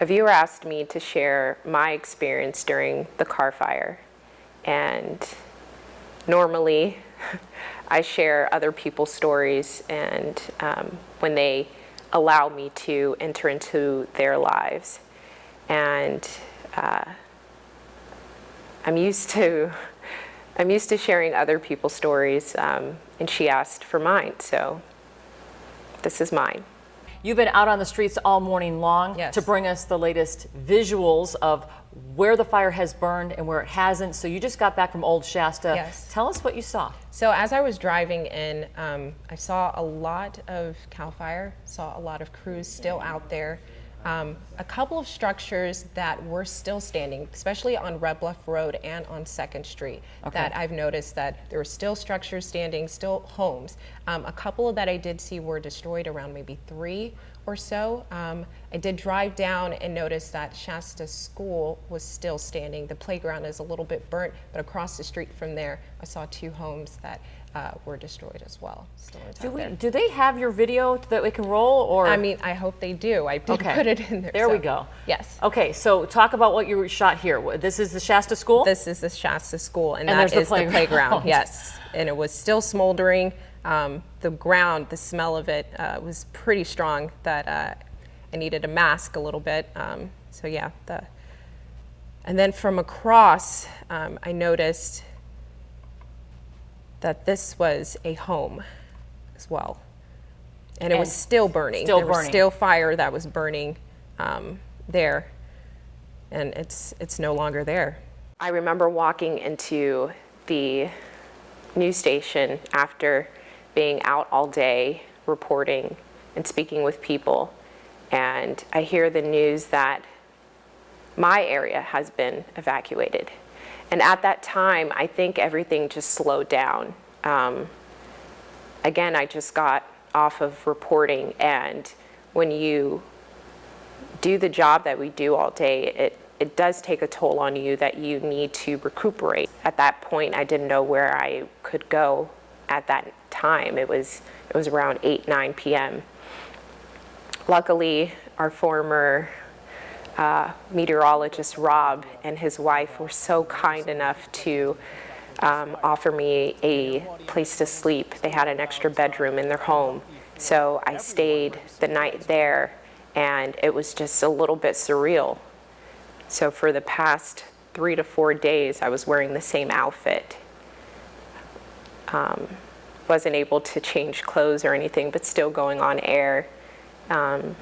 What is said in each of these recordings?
A viewer asked me to share my experience during the Carr Fire, and normally I share other people's stories, and when they allow me to enter into their lives. And I'm used to sharing other people's stories, and she asked for mine, so this is mine. You've been out on the streets all morning long Yes. to bring us the latest visuals of where the fire has burned and where it hasn't. So you just got back from Old Shasta. Yes. Tell us what you saw. So as I was driving in, I saw a lot of Carr Fire, saw a lot of crews still out there. A couple of structures that were still standing, especially on Red Bluff Road and on 2nd Street, that I've noticed that there were still structures standing, still homes. A couple that I did see were destroyed, around maybe 3 or so. I did drive down and notice that Shasta School was still standing. The playground is a little bit burnt, but across the street from there, I saw 2 homes that were destroyed as well. Do they have your video that we can roll? Or I mean, I hope they do. I did put it in there. There we go. Yes. Okay, so talk about what you shot here. This is the Shasta School? This is the Shasta School, and there's that is the playground. playground. Yes, and it was still smoldering. The ground, the smell of it was pretty strong that I needed a mask a little bit. So yeah, and then from across, I noticed that this was a home as well. And it was still burning. There was still fire that was burning there, and it's no longer there. I remember walking into the news station after being out all day reporting and speaking with people, and I hear the news that my area has been evacuated. And at that time, I think everything just slowed down. Again, I just got off of reporting, and when you do the job that we do all day, it does take a toll on you that you need to recuperate. At that point, I didn't know where I could go at that time. It was around 8-9 p.m. Luckily, our former meteorologist Rob and his wife were so kind enough to offer me a place to sleep. They had an extra bedroom in their home, so I stayed the night there, and it was just a little bit surreal. So for the past 3 to 4 days, I was wearing the same outfit. Wasn't able to change clothes or anything, but still going on air. And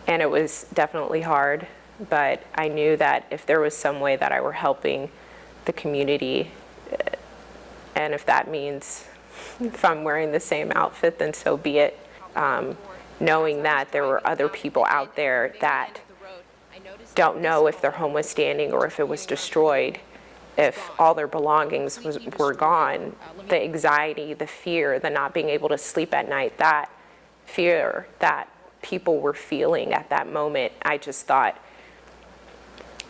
it was definitely hard, but I knew that if there was some way that I were helping the community, and if that means if I'm wearing the same outfit, then so be it. Knowing that there were other people out there that don't know if their home was standing or if it was destroyed, if all their belongings were gone, the anxiety, the fear, the not being able to sleep at night, that fear that people were feeling at that moment, I just thought,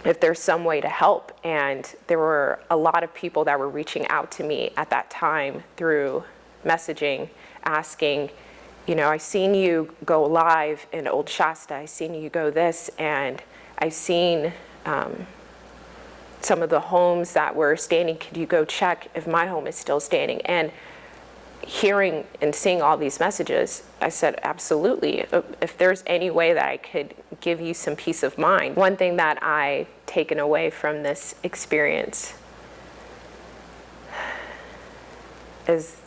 if there's some way to help. And there were a lot of people that were reaching out to me at that time through messaging, asking, you know, I've seen you go live in Old Shasta, I've seen you go this, and I've seen some of the homes that were standing, could you go check if my home is still standing? And hearing and seeing all these messages, I said, absolutely. If there's any way that I could give you some peace of mind. One thing that I've taken away from this experience is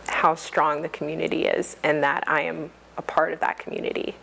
how strong the community is, and that I am a part of that community.